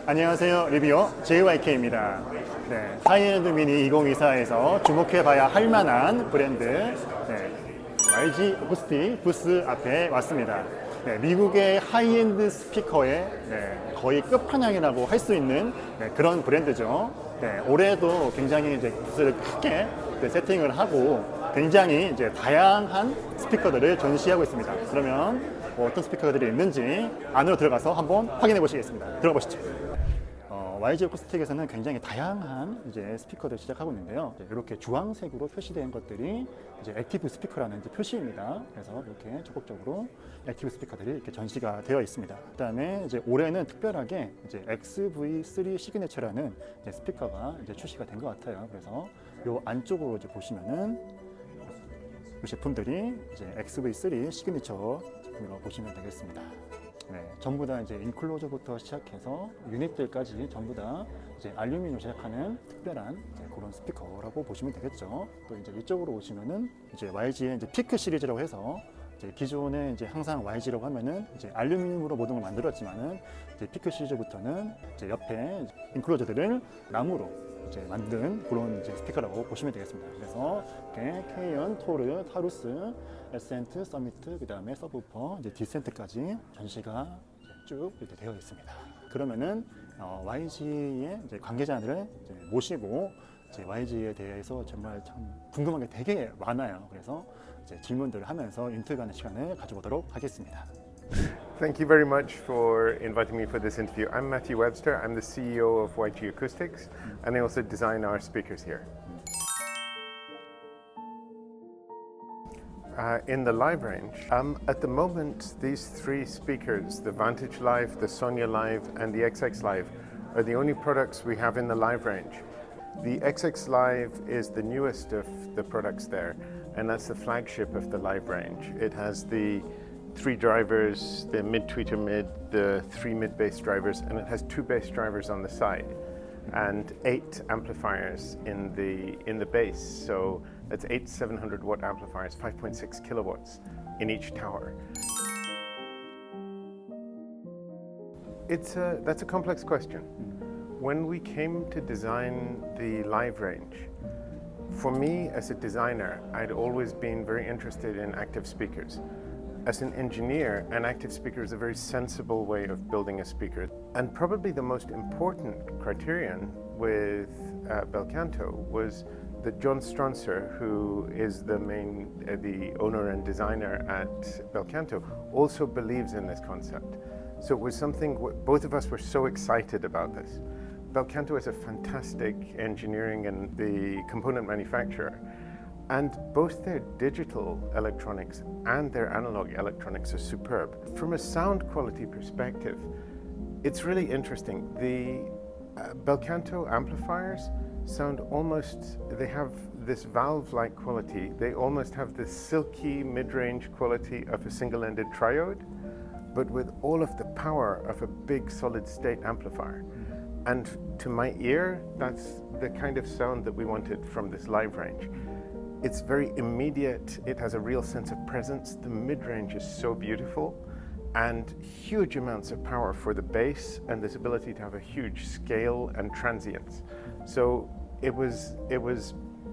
안녕하세요. 리뷰어 JYK입니다. 네, 하이엔드 미니 2024에서 주목해봐야 할 만한 브랜드 YG 어쿠스틱 부스 앞에 왔습니다. 네, 미국의 하이엔드 스피커의 거의 끝판왕이라고 할 수 있는 그런 브랜드죠. 올해도 굉장히 이제 부스를 크게 세팅을 하고 굉장히 이제 다양한 스피커들을 전시하고 있습니다. 그러면 어떤 스피커들이 있는지 안으로 들어가서 한번 확인해 보시겠습니다. 들어가 보시죠. YG 어쿠스틱에서는 굉장히 다양한 이제 스피커들 시작하고 있는데요. 이렇게 주황색으로 표시된 것들이 이제 액티브 스피커라는 이제 표시입니다. 그래서 이렇게 적극적으로 액티브 스피커들이 이렇게 전시가 되어 있습니다. 그다음에 이제 올해는 특별하게 이제 XV3 시그니처라는 이제 스피커가 이제 출시가 된 것 같아요. 그래서 요 안쪽으로 이제 보시면은 이 제품들이 이제 XV3 시그니처 제품으로 보시면 되겠습니다. 네, 전부 다 이제 인클로저부터 시작해서 유닛들까지 전부 다 이제 알루미늄으로 제작하는 특별한 그런 스피커라고 보시면 되겠죠. 또 이제 이쪽으로 오시면은 이제 YG의 이제 피크 시리즈라고 해서 이제 기존에 이제 항상 YG라고 하면은 이제 알루미늄으로 모든 걸 만들었지만은 이제 피크 시리즈부터는 이제 옆에 인클로저들을 나무로 이제 만든 그런 이제 스피커라고 보시면 되겠습니다. 그래서 이렇게 K1, 토르, 타루스, 에센트, 서미트, 그 다음에 서브우퍼, 이제 디센트까지 전시가 쭉 이렇게 되어 있습니다. 그러면은 YG의 이제 관계자들을 이제 모시고 이제 YG에 대해서 정말 참 궁금한 게 되게 많아요. 그래서 이제 질문들을 하면서 인터뷰하는 시간을 가져보도록 하겠습니다. Thank you very much for inviting me for this interview. I'm Matthew Webster. I'm the CEO of YG Acoustics, and I also design our speakers here. In the live range, at the moment, these three speakers, the Vantage Live, the Sonya Live, and the XX Live, are the only products we have in the live range. The XX Live is the newest of the products there, and that's the flagship of the live range. It has the three drivers, the mid-tweeter mid, the three mid-bass drivers, and it has two bass drivers on the side, and 8 amplifiers in the bass. So that's 8 700-watt amplifiers, 5.6 kilowatts in each tower. That's a complex question. When we came to design the live range, for me as a designer, I'd always been very interested in active speakers. As an engineer, an active speaker is a very sensible way of building a speaker. And probably the most important criterion with Belcanto was that John Stronser, who is the owner and designer at Belcanto, also believes in this concept. So it was something, both of us were so excited about this. Belcanto is a fantastic engineering and the component manufacturer. And both their digital electronics and their analog electronics are superb. From a sound quality perspective, it's really interesting. The Belcanto amplifiers sound almost, they have this valve-like quality. They almost have the silky mid-range quality of a single-ended triode, but with all of the power of a big solid-state amplifier. And to my ear, that's the kind of sound that we wanted from this live range. It's very immediate, it has a real sense of presence. The mid-range is so beautiful and huge amounts of power for the bass and this ability to have a huge scale and transience. So it was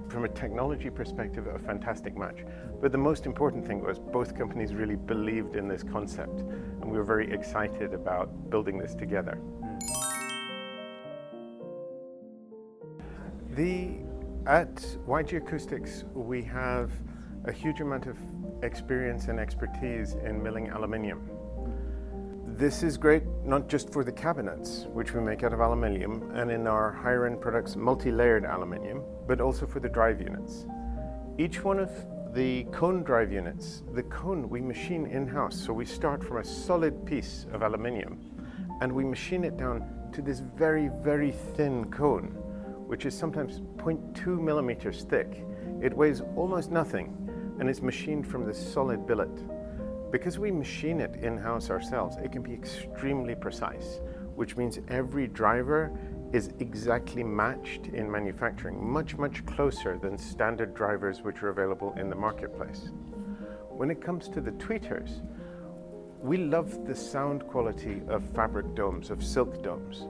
from a technology perspective a fantastic match. But the most important thing was both companies really believed in this concept and we were very excited about building this together. At YG Acoustics, we have a huge amount of experience and expertise in milling aluminium. This is great not just for the cabinets, which we make out of aluminium, and in our higher end products, multi-layered aluminium, but also for the drive units. Each one of the cone drive units, the cone we machine in-house, so we start from a solid piece of aluminium, and we machine it down to this very, very thin cone, which is sometimes 0.2 millimeters thick. It weighs almost nothing and is machined from this solid billet. Because we machine it in-house ourselves, it can be extremely precise, which means every driver is exactly matched in manufacturing, much, much closer than standard drivers which are available in the marketplace. When it comes to the tweeters, we love the sound quality of fabric domes, of silk domes.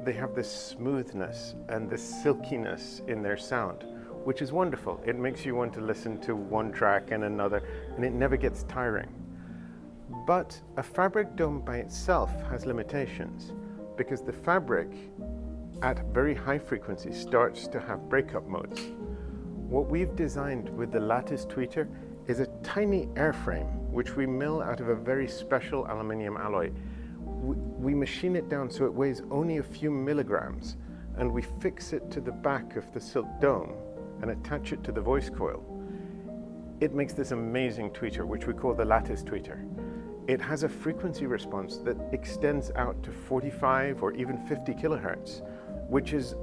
they have this smoothness and this silkiness in their sound, which is wonderful. It makes you want to listen to one track and another, and it never gets tiring. But a fabric dome by itself has limitations, because the fabric at very high frequency starts to have breakup modes. What we've designed with the lattice tweeter is a tiny airframe which we mill out of a very special aluminium alloy. We machine it down so it weighs only a few milligrams, and we fix it to the back of the silk dome and attach it to the voice coil. It makes this amazing tweeter, which we call the lattice tweeter. It has a frequency response that extends out to 45 or even 50 kilohertz, which is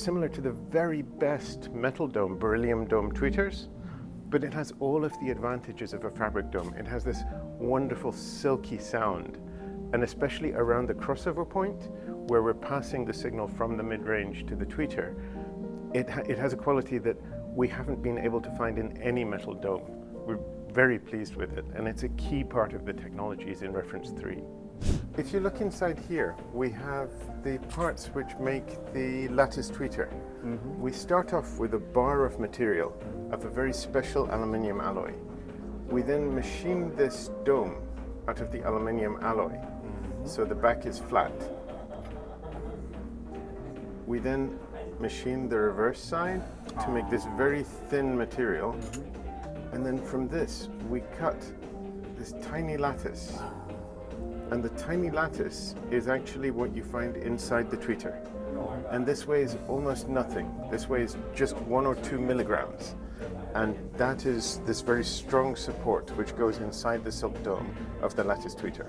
similar to the very best metal dome, beryllium dome tweeters, but it has all of the advantages of a fabric dome. It has this wonderful silky sound, and especially around the crossover point, where we're passing the signal from the mid-range to the tweeter, it has a quality that we haven't been able to find in any metal dome. We're very pleased with it, and it's a key part of the technologies in reference 3. If you look inside here, we have the parts which make the lattice tweeter. We start off with a bar of material of a very special aluminium alloy. We then machine this dome out of the aluminium alloy, so the back is flat. We then machine the reverse side to make this very thin material, and then from this we cut this tiny lattice. And the tiny lattice is actually what you find inside the tweeter. And this weighs almost nothing. This weighs just 1 or 2 milligrams. And that is this very strong support which goes inside the silk dome of the lattice tweeter.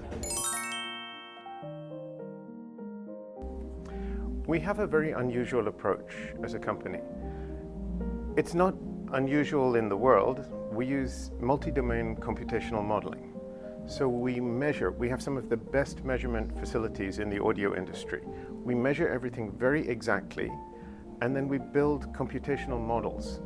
We have a very unusual approach as a company. It's not unusual in the world. We use multi-domain computational modeling. So we have some of the best measurement facilities in the audio industry. We measure everything very exactly, and then we build computational models.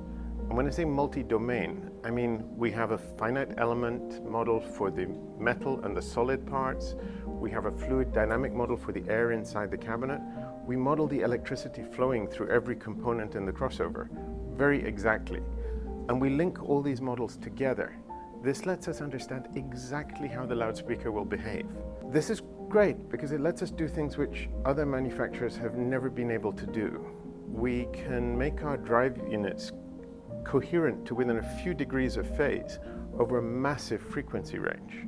And when I say multi-domain, I mean we have a finite element model for the metal and the solid parts. We have a fluid dynamic model for the air inside the cabinet. We model the electricity flowing through every component in the crossover very exactly. And we link all these models together. This lets us understand exactly how the loudspeaker will behave. This is great because it lets us do things which other manufacturers have never been able to do. We can make our drive units coherent to within a few degrees of phase over a massive frequency range.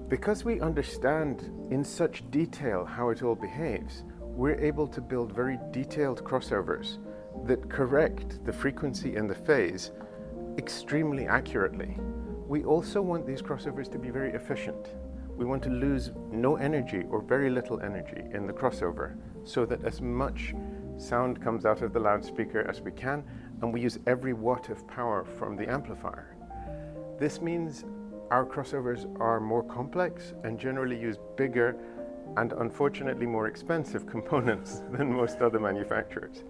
Because we understand in such detail how it all behaves, we're able to build very detailed crossovers that correct the frequency and the phase extremely accurately. We also want these crossovers to be very efficient. We want to lose no energy or very little energy in the crossover so that as much sound comes out of the loudspeaker as we can, and we use every watt of power from the amplifier. This means our crossovers are more complex and generally use bigger and unfortunately more expensive components than most other manufacturers.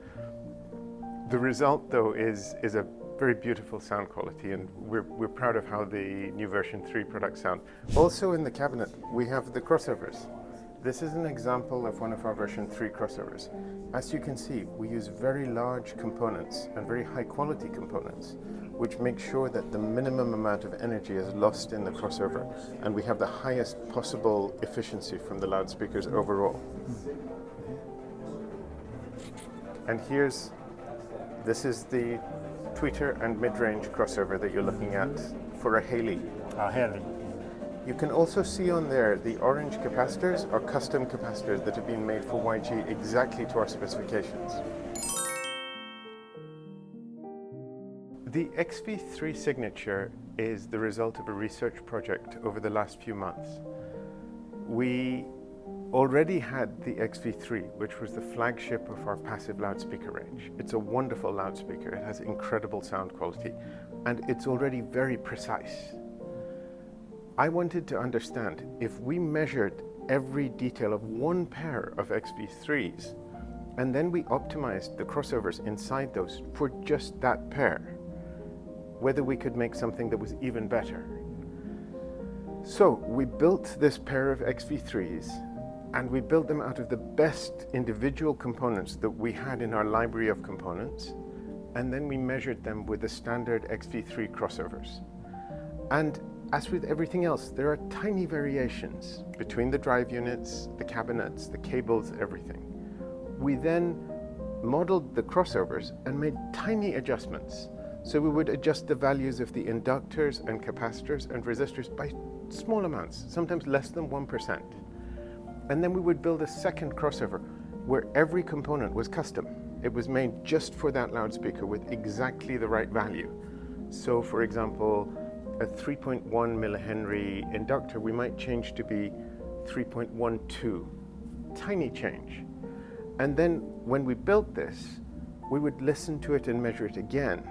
The result though is a very beautiful sound quality, and we're proud of how the new version 3 products sound. Also in the cabinet we have the crossovers. This is an example of one of our version 3 crossovers. As you can see, we use very large components and very high quality components, which make sure that the minimum amount of energy is lost in the crossover, and we have the highest possible efficiency from the loudspeakers overall. And this is the tweeter and mid-range crossover that you're looking at for a Haley. Haley. You can also see on there the orange capacitors are custom capacitors that have been made for YG exactly to our specifications. The XV3 signature is the result of a research project over the last few months. We already had the XV3, which was the flagship of our passive loudspeaker range. It's a wonderful loudspeaker. It has incredible sound quality, and it's already very precise. I wanted to understand if we measured every detail of one pair of XV3s, and then we optimized the crossovers inside those for just that pair, whether we could make something that was even better. So we built this pair of XV3s, And we built them out of the best individual components that we had in our library of components. And then we measured them with the standard XV3 crossovers. And as with everything else, there are tiny variations between the drive units, the cabinets, the cables, everything. We then modeled the crossovers and made tiny adjustments. So we would adjust the values of the inductors and capacitors and resistors by small amounts, sometimes less than 1%. And then we would build a second crossover where every component was custom. It was made just for that loudspeaker with exactly the right value. So for example, a 3.1 millihenry inductor, we might change to be 3.12, tiny change. And then when we built this, we would listen to it and measure it again.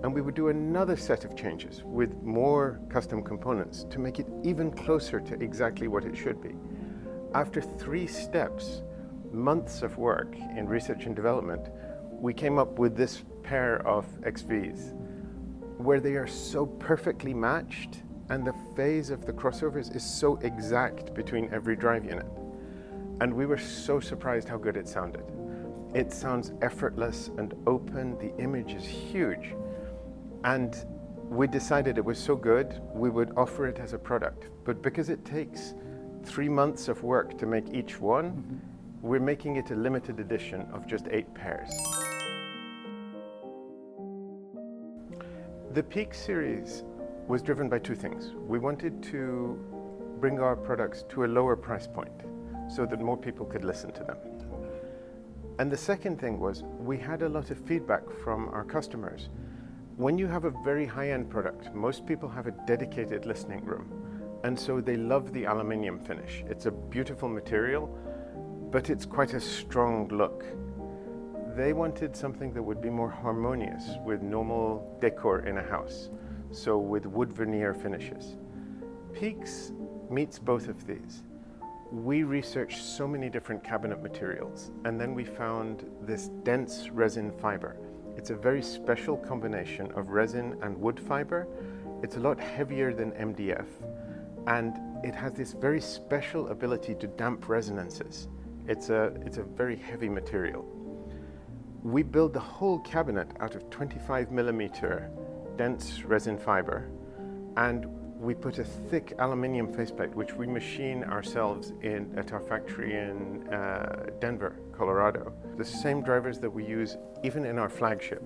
And we would do another set of changes with more custom components to make it even closer to exactly what it should be. After 3 steps, months of work in research and development, we came up with this pair of XVs where they are so perfectly matched and the phase of the crossovers is so exact between every drive unit. And we were so surprised how good it sounded. It sounds effortless and open, the image is huge. And we decided it was so good, we would offer it as a product. But because it takes 3 months of work to make each one, we're making it a limited edition of just 8 pairs. The Peak series was driven by 2 things. We wanted to bring our products to a lower price point so that more people could listen to them. And the second thing was we had a lot of feedback from our customers. When you have a very high-end product, most people have a dedicated listening room. And so they love the aluminium finish. It's a beautiful material, but it's quite a strong look. They wanted something that would be more harmonious with normal decor in a house, so with wood veneer finishes. Peaks meets both of these. We researched so many different cabinet materials, and then we found this dense resin fiber. It's a very special combination of resin and wood fiber. It's a lot heavier than MDF. And it has this very special ability to damp resonances. It's a very heavy material. We build the whole cabinet out of 25 millimeter dense resin fiber, and we put a thick aluminium faceplate, which we machine ourselves at our factory in Denver, Colorado. The same drivers that we use even in our flagship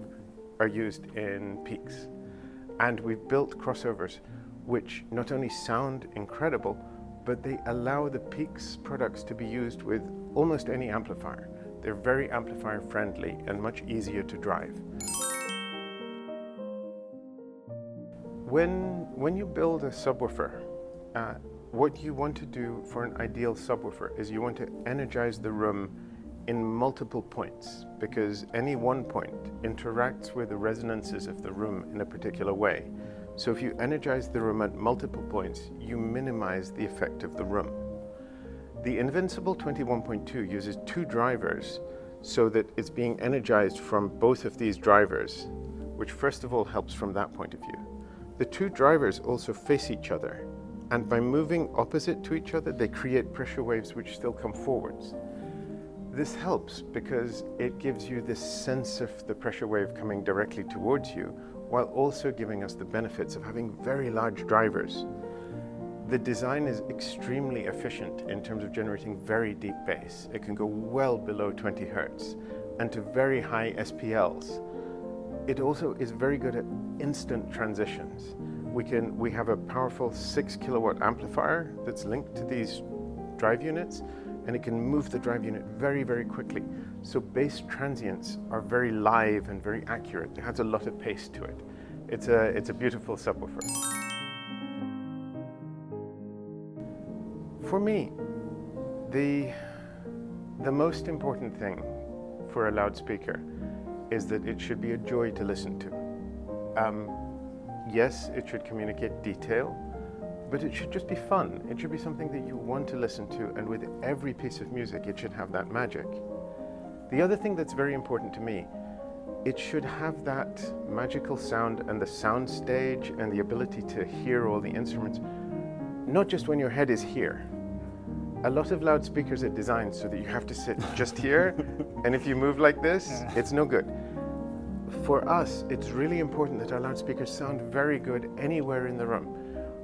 are used in Peaks. And we've built crossovers which not only sound incredible, but they allow the Peaks products to be used with almost any amplifier. They're very amplifier friendly and much easier to drive. When you build a subwoofer, what you want to do for an ideal subwoofer is you want to energize the room in multiple points, because any one point interacts with the resonances of the room in a particular way. So if you energize the room at multiple points, you minimize the effect of the room. The Invincible 21.2 uses 2 drivers so that it's being energized from both of these drivers, which first of all helps from that point of view. The 2 drivers also face each other, and by moving opposite to each other, they create pressure waves which still come forwards. This helps because it gives you this sense of the pressure wave coming directly towards you, while also giving us the benefits of having very large drivers. The design is extremely efficient in terms of generating very deep bass. It can go well below 20 Hertz and to very high SPLs. It also is very good at instant transitions. We have a powerful 6 kilowatt amplifier that's linked to these drive units, and it can move the drive unit very, very quickly. So bass transients are very live and very accurate. It has a lot of pace to it. It's a beautiful subwoofer. For me, the most important thing for a loudspeaker is that it should be a joy to listen to. Yes, it should communicate detail, but it should just be fun. It should be something that you want to listen to, and with every piece of music, it should have that magic. The other thing that's very important to me, it should have that magical sound and the sound stage and the ability to hear all the instruments, not just when your head is here. a lot of loudspeakers are designed so that you have to sit just here, and if you move like this, it's no good. For us, it's really important that our loudspeakers sound very good anywhere in the room.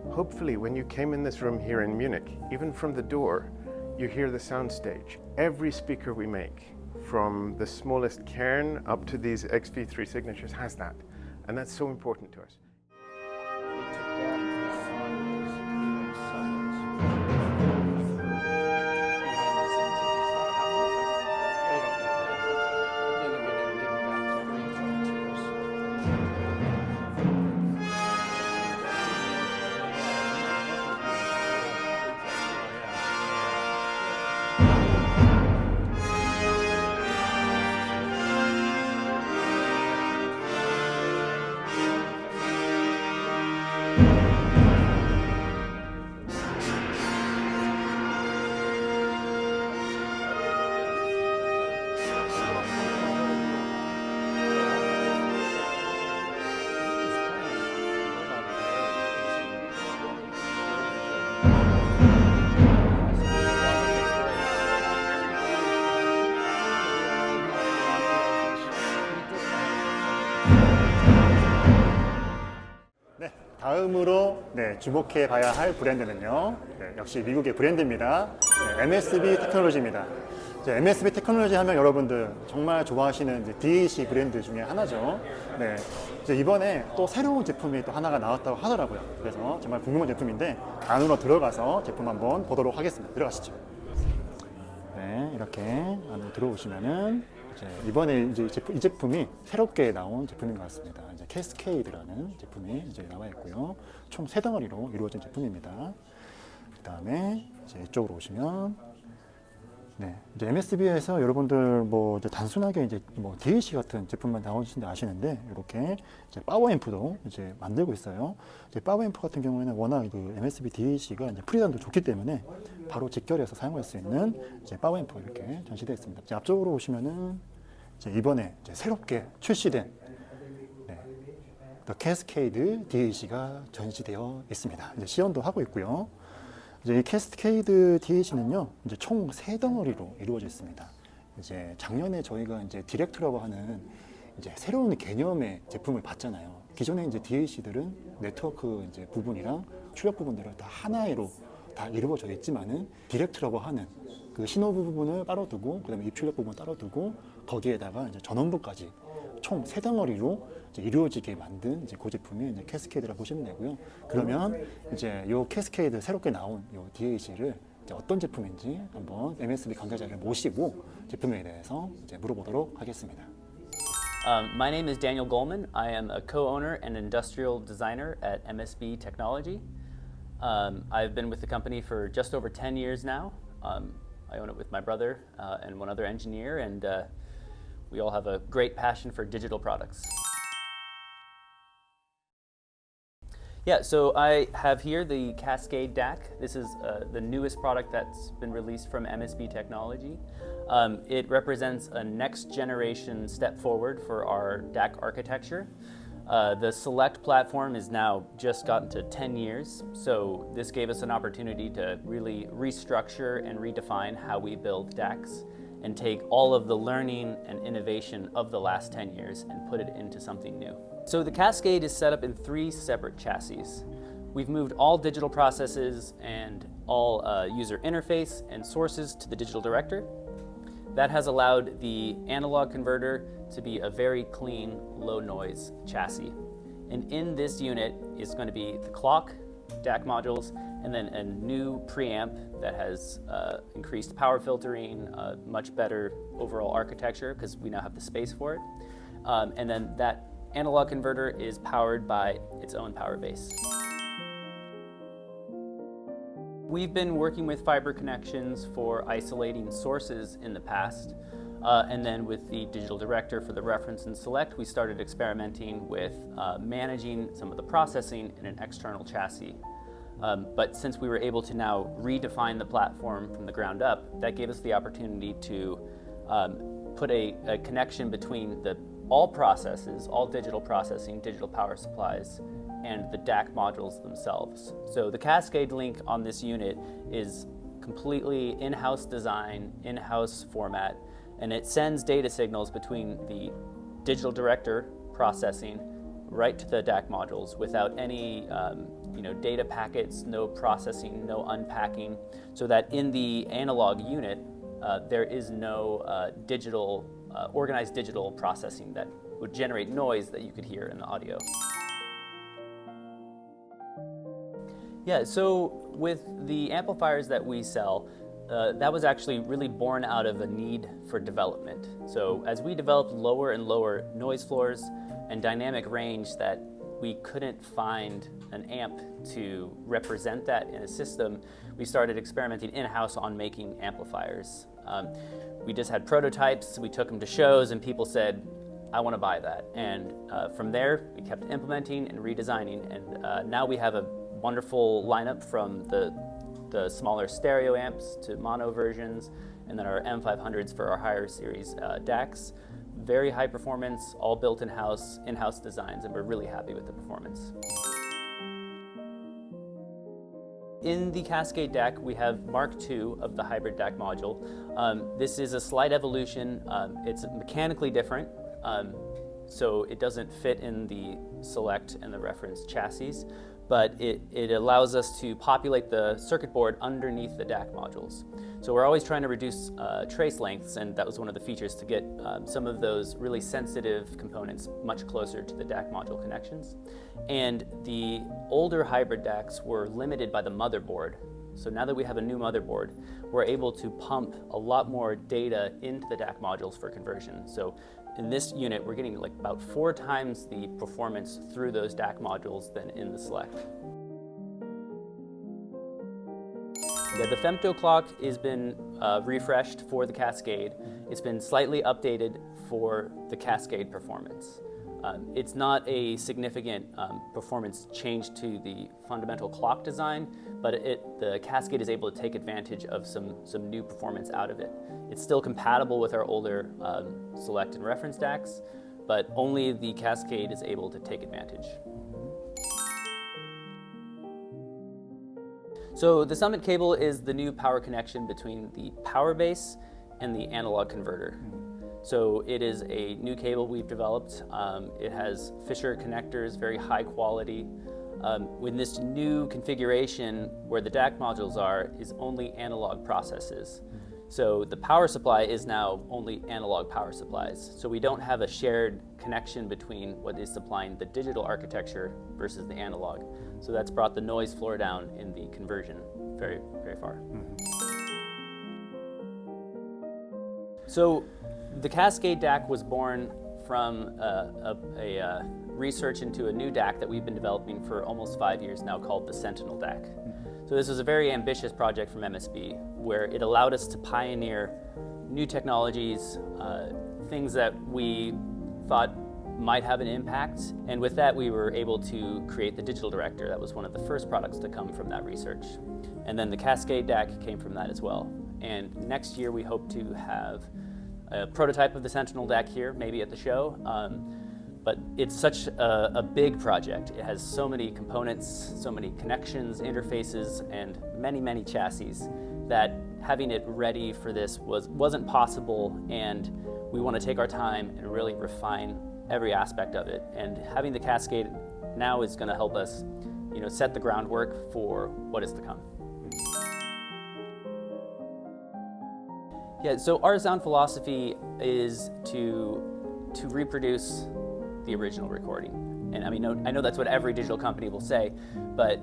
Hopefully, when you came in this room here in Munich, even from the door, you hear the soundstage. Every speaker we make, from the smallest cairn up to these XV3 signatures, has that. And that's so important to us. 다음으로 주목해 봐야 할 브랜드는요. 역시 미국의 브랜드입니다. MSB 테크놀로지입니다. MSB 테크놀로지 하면 여러분들 정말 좋아하시는 DAC 브랜드 중에 하나죠. 이번에 또 새로운 제품이 또 하나가 나왔다고 하더라고요. 그래서 정말 궁금한 제품인데 안으로 들어가서 제품 한번 보도록 하겠습니다. 들어가시죠. 네, 이렇게 안으로 들어오시면은 이번에 이 제품이 새롭게 나온 제품인 것 같습니다. 캐스케이드라는 제품이 나와 있고요. 총 3덩어리로 이루어진 제품입니다. 그 다음에 이쪽으로 오시면 MSB에서 여러분들 단순하게 DAC 같은 제품만 나오신지 아시는데 이렇게 파워 앰프도 만들고 있어요. 파워 앰프 같은 경우에는 워낙 MSB DAC가 프리단도 좋기 때문에 바로 직결해서 사용할 수 있는 파워 앰프 이렇게 전시되어 있습니다. 앞쪽으로 오시면은 이번에 새롭게 출시된 캐스케이드 DAC가 전시되어 있습니다. 시연도 하고 있고요. 이 캐스케이드 DAC는요, 총 3덩어리로 이루어져 있습니다. 작년에 저희가 디렉트라고 하는 새로운 개념의 제품을 봤잖아요. 기존의 DAC들은 네트워크 부분이랑 출력 부분들을 다 하나로 다 이루어져 있지만은 디렉트라고 하는 그 신호 부분을 따로 두고, 그다음에 입출력 부분 따로 두고, 거기에다가 전원부까지 총 3덩어리로 이루어지게 만든 그 제품이 캐스케이드라고 보시면 되고요. 그러면 이 캐스케이드 새롭게 나온 이 DAC를 어떤 제품인지 한번 MSB 관계자를 모시고 제품에 대해서 물어보도록 하겠습니다. My name is Daniel Goldman. I am a co-owner and industrial designer at MSB Technology. I've been with the company for just over 10 years now. I own it with my brother and one other engineer, and we all have a great passion for digital products. Yeah, so I have here the Cascade DAC. This is the newest product that's been released from MSB Technology. It represents a next generation step forward for our DAC architecture. The Select platform is now just gotten to 10 years, so this gave us an opportunity to really restructure and redefine how we build DACs and take all of the learning and innovation of the last 10 years and put it into something new. So the Cascade is set up in 3 separate chassis. We've moved all digital processes and all user interface and sources to the digital director. That has allowed the analog converter to be a very clean, low noise chassis. And in this unit is going to be the clock, DAC modules, and then a new preamp that has increased power filtering, much better overall architecture because we now have the space for it. And then that analog converter is powered by its own power base. We've been working with fiber connections for isolating sources in the past, and then with the digital director for the reference and select, we started experimenting with managing some of the processing in an external chassis. But since we were able to now redefine the platform from the ground up, that gave us the opportunity to put a connection between all processes, all digital processing, digital power supplies, and the DAC modules themselves. So the Cascade link on this unit is completely in-house design, in-house format, and it sends data signals between the digital director processing right to the DAC modules without any data packets, no processing, no unpacking, so that in the analog unit there is no organized digital processing that would generate noise that you could hear in the audio. Yeah, so with the amplifiers that we sell, that was actually really born out of a need for development. So as we developed lower and lower noise floors and dynamic range that we couldn't find an amp to represent that in a system, we started experimenting in-house on making amplifiers. We just had prototypes, we took them to shows, and people said, I want to buy that. And from there, we kept implementing and redesigning, and now we have a wonderful lineup from the smaller stereo amps to mono versions, and then our M500s for our higher series DACs. Very high performance, all built in-house designs, and we're really happy with the performance. In the Cascade DAC, we have Mark II of the hybrid DAC module. This is a slight evolution. It's mechanically different, so it doesn't fit in the select and the reference chassis, but it allows us to populate the circuit board underneath the DAC modules. So we're always trying to reduce trace lengths, and that was one of the features to get some of those really sensitive components much closer to the DAC module connections. And the older hybrid DACs were limited by the motherboard. So now that we have a new motherboard, we're able to pump a lot more data into the DAC modules for conversion. So in this unit, we're getting like about 4 times the performance through those DAC modules than in the Select. Yeah, the femto clock has been refreshed for the Cascade. It's been slightly updated for the Cascade performance. It's not a significant performance change to the fundamental clock design, but the Cascade is able to take advantage of some new performance out of it. It's still compatible with our older Select and Reference DACs, but only the Cascade is able to take advantage. So the Summit cable is the new power connection between the power base and the analog converter. So it is a new cable we've developed. It has Fisher connectors, very high quality. With this new configuration, where the DAC modules are, is only analog processes. So the power supply is now only analog power supplies. So we don't have a shared connection between what is supplying the digital architecture versus the analog. So that's brought the noise floor down in the conversion very, very far. So the Cascade DAC was born from a research into a new DAC that we've been developing for almost 5 years now called the Sentinel DAC. So this was a very ambitious project from MSB where it allowed us to pioneer new technologies, things that we thought might have an impact. And with that, we were able to create the digital director. That was one of the first products to come from that research. And then the Cascade DAC came from that as well. And next year, we hope to have a prototype of the Sentinel DAC here, maybe at the show. But it's such a big project. It has so many components, so many connections, interfaces, and many, many chassis that having it ready for this wasn't possible, and we want to take our time and really refine every aspect of it. And having the Cascade now is going to help us, set the groundwork for what is to come. Yeah, so our sound philosophy is to reproduce the original recording. And I know that's what every digital company will say, but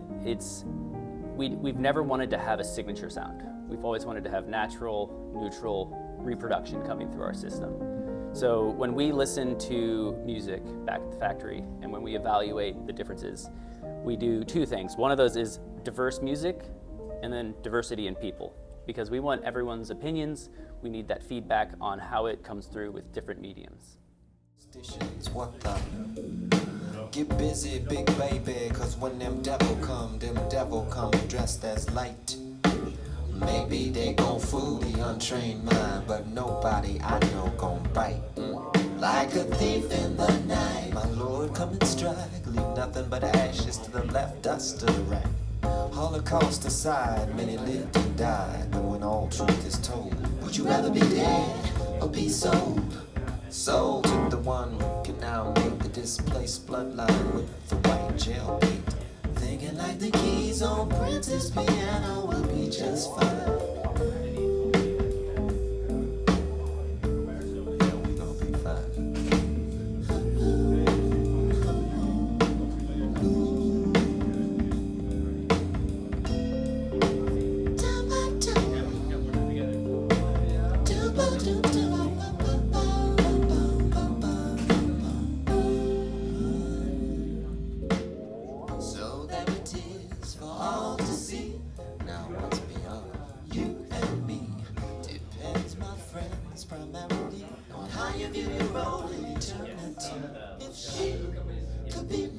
we've never wanted to have a signature sound. We've always wanted to have natural, neutral reproduction coming through our system. So when we listen to music back at the factory and when we evaluate the differences, we do 2 things. One of those is diverse music and then diversity in people, because we want everyone's opinions. We need that feedback on how it comes through with different mediums. What the? Get busy, big baby, cause when them devil come dressed as light. Maybe they gon' fool the untrained mind, but nobody I know gon' bite. Like a thief in the night, my lord come and strike, leave nothing but ashes to the left, dust to the right. Holocaust aside, many lived and died. But when all truth is told, would you rather be dead or be sold? Sold to the one who can now make the displaced bloodline with the white jail beat. Thinking like the keys on Prince's piano will be just fine. Yeah, we gonna be fine. So there it is for all to see. Now what's beyond you and me depends, my friends, primarily on how you view your role in eternity. If she could be